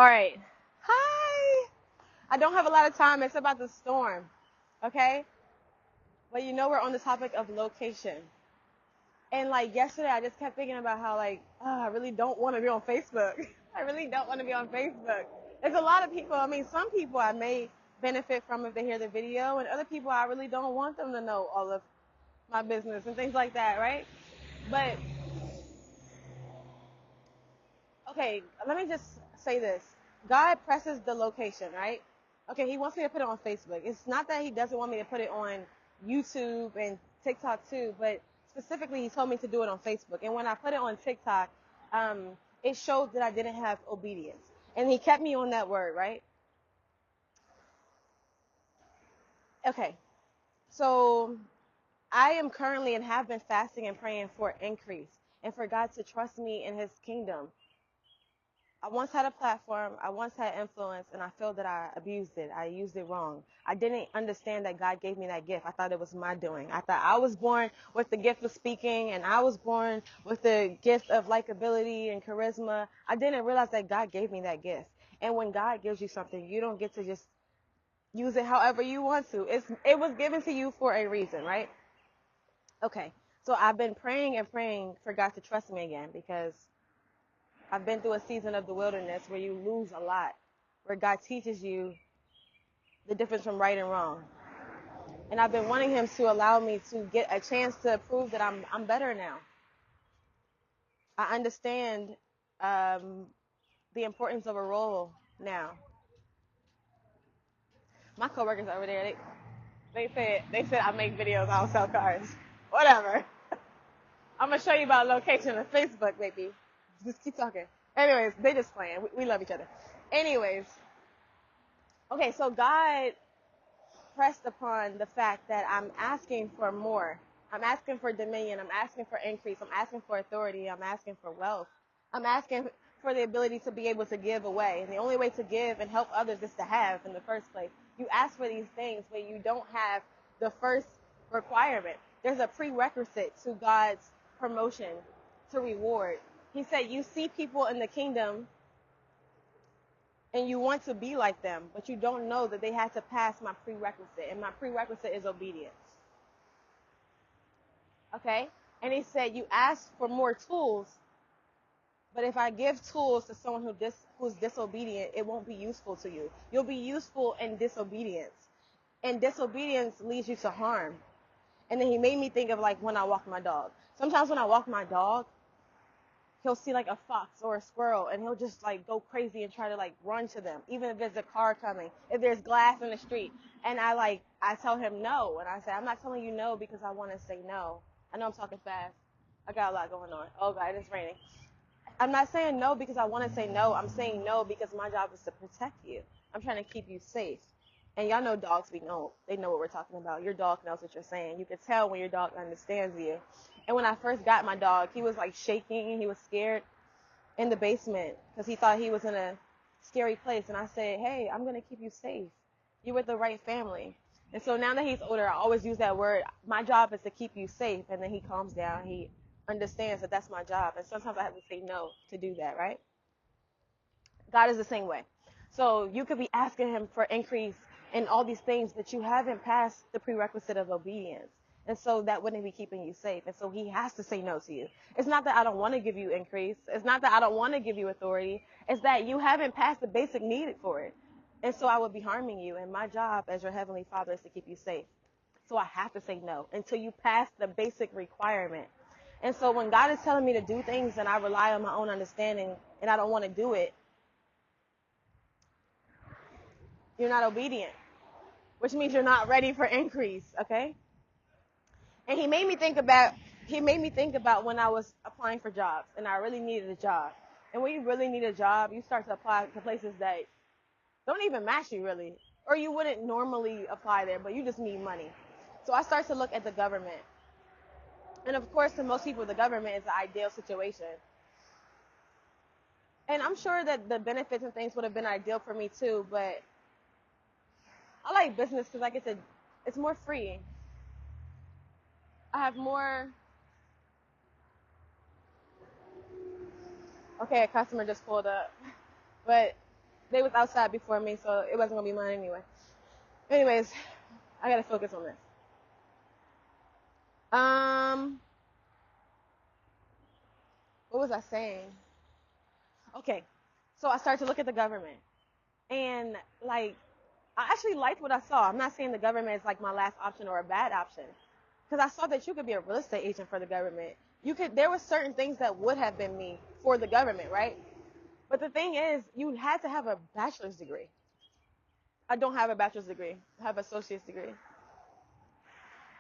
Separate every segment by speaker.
Speaker 1: All right. Hi. I don't have a lot of time. It's about the storm. Okay? But we're on the topic of location. And like yesterday, I just kept thinking about how I really don't want to be on Facebook. I really don't want to be on Facebook. There's a lot of people. I mean, some people I may benefit from if they hear the video, and other people I really don't want them to know all of my business and things like that, right? But okay, let me just say this. God presses the location, right? Okay, he wants me to put it on Facebook. It's not that he doesn't want me to put it on YouTube and TikTok too, but specifically he told me to do it on Facebook. And when I put it on TikTok, um, it showed that I didn't have obedience. And he kept me on that word, right? Okay, so I am currently and have been fasting and praying for increase and for God to trust me in his kingdom. I once had a platform, I once had influence, and I feel that I abused it. I used it wrong. I didn't understand that God gave me that gift. I thought it was my doing. I thought I was born with the gift of speaking, and I was born with the gift of likability and charisma. I didn't realize that God gave me that gift. And when God gives you something, you don't get to just use it however you want to. It was given to you for a reason, right? Okay. So I've been praying and praying for God to trust me again because I've been through a season of the wilderness where you lose a lot, where God teaches you the difference from right and wrong. And I've been wanting him to allow me to get a chance to prove that I'm better now. I understand um, the importance of a role now. My coworkers over there, they said I make videos, I don't sell cars. Whatever. I'm gonna show you about location on Facebook, baby. Just keep talking. Anyways, they just playing. We love each other. Anyways, okay, so God pressed upon the fact that I'm asking for more. I'm asking for dominion. I'm asking for increase. I'm asking for authority. I'm asking for wealth. I'm asking for the ability to be able to give away. And the only way to give and help others is to have in the first place. You ask for these things, but you don't have the first requirement. There's a prerequisite to God's promotion, to reward. He said, you see people in the kingdom and you want to be like them, but you don't know that they had to pass my prerequisite, and my prerequisite is obedience. Okay? And he said, you ask for more tools, but if I give tools to someone who's disobedient, it won't be useful to you. You'll be useful in disobedience. And disobedience leads you to harm. And then he made me think of like when I walk my dog. Sometimes when I walk my dog, he'll see like a fox or a squirrel and he'll just like go crazy and try to like run to them, even if there's a car coming, if there's glass in the street. And I tell him no. And I say, I'm not telling you no because I want to say no. I know I'm talking fast. I got a lot going on. Oh God, it's raining. I'm not saying no because I want to say no. I'm saying no because my job is to protect you. I'm trying to keep you safe. And y'all know dogs, they know what we're talking about. Your dog knows what you're saying. You can tell when your dog understands you. And when I first got my dog, he was like shaking and he was scared in the basement because he thought he was in a scary place. And I said, hey, I'm going to keep you safe. You're with the right family. And so now that he's older, I always use that word. My job is to keep you safe. And then he calms down. He understands that that's my job. And sometimes I have to say no to do that, right? God is the same way. So you could be asking him for increase in all these things, but you haven't passed the prerequisite of obedience. And so that wouldn't be keeping you safe. And so he has to say no to you. It's not that I don't want to give you increase. It's not that I don't want to give you authority. It's that you haven't passed the basic need for it. And so I would be harming you. And my job as your heavenly father is to keep you safe. So I have to say no until you pass the basic requirement. And so when God is telling me to do things and I rely on my own understanding and I don't want to do it, you're not obedient, which means you're not ready for increase, okay? And he made me think about when I was applying for jobs and I really needed a job. And when you really need a job, you start to apply to places that don't even match you really, or you wouldn't normally apply there, but you just need money. So I start to look at the government. And of course, to most people, the government is the ideal situation. And I'm sure that the benefits and things would have been ideal for me too, but I like business because it's more free. I have more. Okay, a customer just pulled up, but They was outside before me, so it wasn't gonna be mine anyway. Anyways, I gotta focus on this. What was I saying? Okay, so I started to look at the government, and like, I actually liked what I saw. I'm not saying the government is like my last option or a bad option, because I saw that you could be a real estate agent for the government. You could. There were certain things that would have been me for the government, right? But the thing is, you had to have a bachelor's degree. I don't have a bachelor's degree. I have an associate's degree.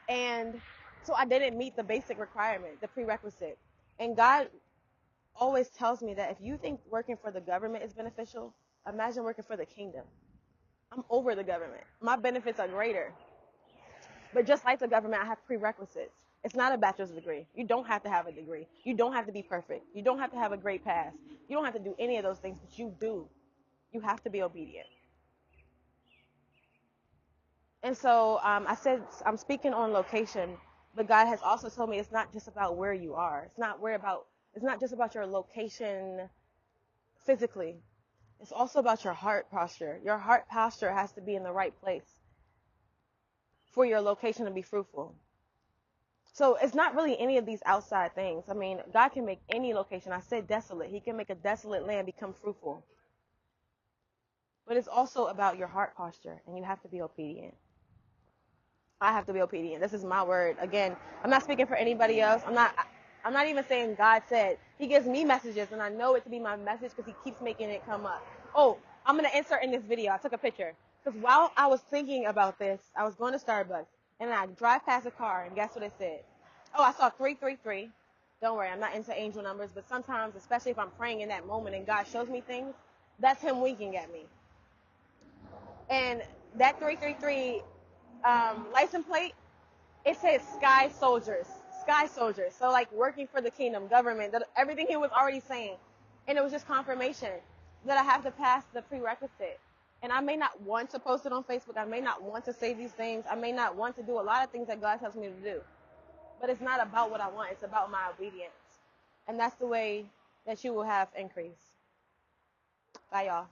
Speaker 1: And so I didn't meet the basic requirement, the prerequisite. And God always tells me that if you think working for the government is beneficial, imagine working for the kingdom. I'm over the government. My benefits are greater. But just like the government, I have prerequisites. It's not a bachelor's degree. You don't have to have a degree. You don't have to be perfect. You don't have to have a great past. You don't have to do any of those things, but you do. You have to be obedient. And so I said, I'm speaking on location, but God has also told me it's not just about where you are. It's not just about your location physically. It's also about your heart posture. Your heart posture has to be in the right place for your location to be fruitful. So it's not really any of these outside things. I mean, God can make any location. I said desolate. He can make a desolate land become fruitful. But it's also about your heart posture, and you have to be obedient. I have to be obedient. This is my word. Again, I'm not speaking for anybody else. I'm not even saying God said. He gives me messages, and I know it to be my message because he keeps making it come up. Oh, I'm going to insert in this video. I took a picture. Because while I was thinking about this, I was going to Starbucks, and I drive past a car, and guess what it said? Oh, I saw 333. Don't worry, I'm not into angel numbers, but sometimes, especially if I'm praying in that moment and God shows me things, that's him winking at me. And that 333 license plate, it says Sky Soldiers. Sky Soldiers. So like working for the kingdom, government, everything he was already saying. And it was just confirmation that I have to pass the prerequisite. And I may not want to post it on Facebook. I may not want to say these things. I may not want to do a lot of things that God tells me to do. But it's not about what I want. It's about my obedience. And that's the way that you will have increase. Bye, y'all.